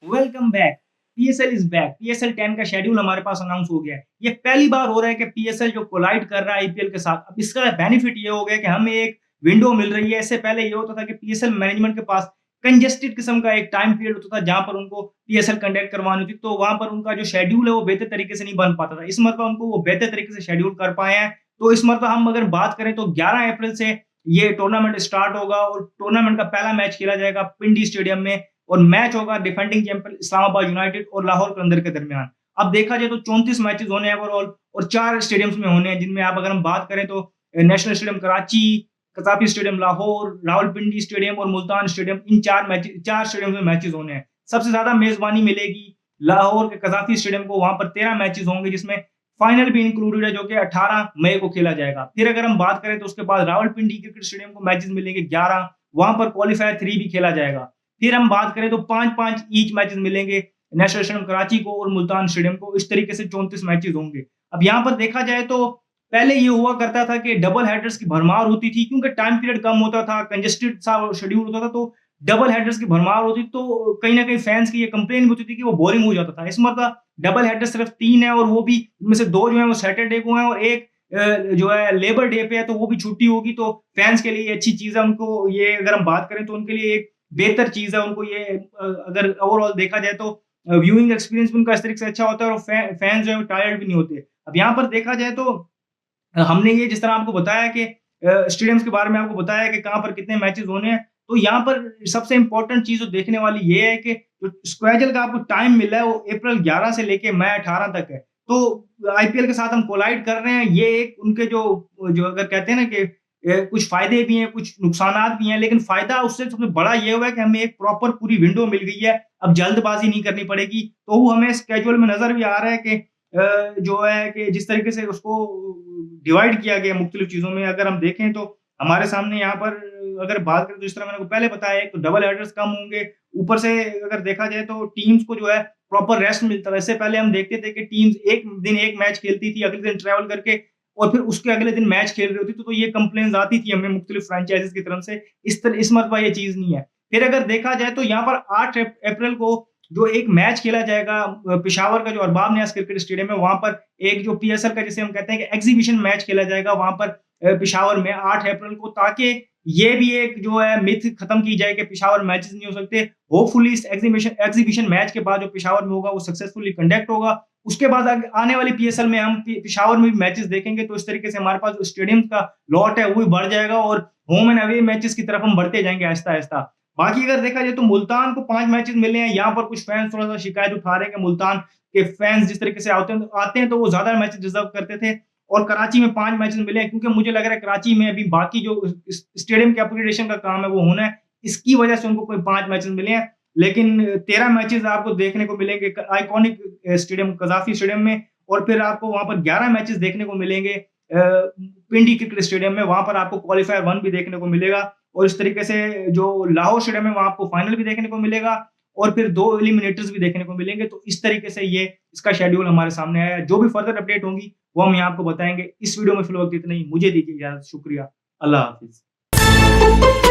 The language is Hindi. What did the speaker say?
Welcome back. PSL is back. PSL 10 का शेड्यूल हमारे पास अनाउंस हो गया है। ये पहली बार हो रहा है कि पीएसएल जो कोलाइड कर रहा है आईपीएल के साथ। अब इसका बेनिफिट ये हो गया कि हमें एक विंडो मिल रही है। इससे पहले ये होता था कि पीएसएल मैनेजमेंट के पास कंजेस्टेड किस्म का एक टाइम पीरियड होता था जहां पर उनको पीएसएल कंडक्ट करवानी थी, तो वहां पर उनका जो शेड्यूल है वो बेहतर तरीके से नहीं बन पाता था। इस मरतबा उनको वो बेहतर तरीके से शेड्यूल कर पाए हैं। तो इस मरतबा हम अगर बात करें तो 11 अप्रैल से ये टूर्नामेंट स्टार्ट होगा और टूर्नामेंट का पहला मैच खेला जाएगा पिंडी स्टेडियम में और मैच होगा डिफेंडिंग चैंपियन इस्लामाबाद यूनाइटेड और लाहौर कलंदर के दरमियान। अब देखा जाए तो 34 मैचेस होने हैं ओवरऑल और 4 स्टेडियम्स में होने हैं, जिनमें आप अगर हम बात करें तो national stadium Karachi, Gaddafi stadium Lahore, Rawalpindi stadium और मुल्तान स्टेडियम, इन 4 स्टेडियम में मैचेस होने हैं। सबसे ज्यादा मेजबानी मिलेगी लाहौर के कसाफी स्टेडियम को, वहां पर 13 मैचेस होंगे जिसमें फाइनल भी इंक्लूडेड है जो कि 18 मई को खेला जाएगा। फिर अगर हम बात करें तो उसके बाद रावलपिंडी क्रिकेट स्टेडियम को मैचेस मिलेंगे 11, वहां पर क्वालीफायर 3 भी खेला जाएगा। फिर हम बात करें तो 5-5 ईच मैचेस मिलेंगे नेशनल स्टेडियम कराची को और मुल्तान स्टेडियम को। इस तरीके से 34 मैचेस होंगे। अब यहाँ पर देखा जाए तो पहले ये हुआ करता था कि डबल हेडर्स की भरमार होती थी क्योंकि टाइम पीरियड कम होता था, कंजेस्टेड सा शेड्यूल होता था, तो डबल हेडर्स की भरमार होती तो कहीं ना कहीं फैंस की ये कंप्लेन भी होती थी कि वो बोरिंग हो जाता था। इस मतलब डबल हेडर सिर्फ 3 है और वो भी उनमें से 2 जो है वो सैटरडे को है और एक जो है लेबर डे पे है, तो वो भी छुट्टी होगी, तो फैंस के लिए अच्छी चीज है। उनको ये अगर हम बात करें तो उनके लिए एक बेहतर चीज है। उनको ये अगर ओवरऑल देखा जाए तो व्यूइंग एक्सपीरियंस भी उनका इस तरीके से अच्छा होता है और फैंस जो है टायर्ड भी नहीं होते। अब यहाँ पर देखा जाए तो हमने ये जिस तरह आपको बताया कि स्टेडियम्स के बारे में आपको बताया कि कहाँ पर कितने मैचेस होने हैं, तो यहाँ पर सबसे इम्पोर्टेंट चीज़ जो देखने वाली ये है कि जो स्केड्यूल का आपको टाइम मिला है वो अप्रैल 11 से लेके मई 18 तक है। तो आईपीएल के साथ हम कोलाइड कर रहे हैं, ये एक उनके जो जो अगर कहते हैं ना कि कुछ फ़ायदे भी हैं, कुछ नुकसानात भी हैं, लेकिन फ़ायदा उससे सबसे बड़ा ये हुआ है कि हमें एक प्रॉपर पूरी विंडो मिल गई है। अब जल्दबाज़ी नहीं करनी पड़ेगी, तो वो हमें स्केड्यूल में नज़र भी आ रहा है कि जो है कि जिस तरीके से उसको डिवाइड किया गया मुख्तलिफ चीज़ों में। अगर हम देखें तो हमारे सामने यहाँ पर अगर बात करें तो जिस तरह मैंने आपको पहले बताया है, तो डबल हेडर्स कम होंगे। ऊपर से अगर देखा जाए तो टीम्स को जो है प्रॉपर रेस्ट मिलता है। इससे पहले हम देखते थे कि टीम्स एक दिन एक मैच खेलती थी, अगले दिन ट्रैवल करके और फिर उसके अगले दिन मैच खेल रही होती थी, तो ये कंप्लेंट्स आती थी हमें मुख्तलिफ फ्रेंचाइज़ीज़ की तरफ से। इस मरतबा ये चीज़ नहीं है। फिर अगर देखा जाए तो यहाँ पर 8 अप्रैल को जो एक मैच खेला जाएगा पेशावर का जो अरबाब नियाज़ क्रिकेट स्टेडियम है, वहाँ पर एक जो पीएसएल का जिसे हम कहते हैं कि एग्ज़िबिशन मैच खेला जाएगा वहाँ पर पेशावर में 8 अप्रैल को, ताकि ये भी एक जो है मिथ खत्म की जाए कि पेशावर मैचेस नहीं हो सकते। होपफुली इस एग्ज़िबिशन मैच के बाद जो पेशावर में होगा वो सक्सेसफुली कंडक्ट होगा। उसके बाद आने वाली पीएसएल में हम पेशावर में भी मैचेस देखेंगे, तो इस तरीके से हमारे पास जो स्टेडियम का लॉट है वो भी बढ़ जाएगा और होम एंड अवे मैचेस की तरफ हम बढ़ते जाएँगे आहिस्ता-आहिस्ता। बाकी अगर देखा जाए तो मुल्तान को 5 मैचेस मिले हैं। यहाँ पर कुछ फैन्स थोड़ा-सा शिकायत उठा रहे हैं कि मुल्तान के फैन्स जिस तरीके से आते हैं तो वो ज़्यादा मैचेस डिज़र्व करते थे और कराची में 5 मैचेस मिले हैं, क्योंकि मुझे लग रहा है कराची में अभी बाकी जो स्टेडियम के अपग्रेडेशन का काम है वो होना है। इसकी वजह से उनको कोई 5 मैचेस मिले हैं। लेकिन 13 मैचेस आपको देखने को मिलेंगे आइकॉनिक स्टेडियम कज़ाफ़ी स्टेडियम में और फिर आपको वहाँ पर 11 मैचेस देखने को मिलेंगे पिंडी क्रिकेट स्टेडियम में। वहाँ पर आपको क्वालीफायर 1 भी देखने को मिलेगा और इस तरीके से जो लाहौर स्टेडियम है वहाँ आपको फाइनल भी देखने को मिलेगा और फिर 2 एलिमिनेटर्स भी देखने को मिलेंगे। तो इस तरीके से ये इसका शेड्यूल हमारे सामने आया है। जो भी फर्दर अपडेट होंगी वो हम यहाँ आपको बताएँगे। इस वीडियो में फिलहाल इतना ही। मुझे दीजिए इजाज़त। शुक्रिया। अल्लाह हाफ़िज़।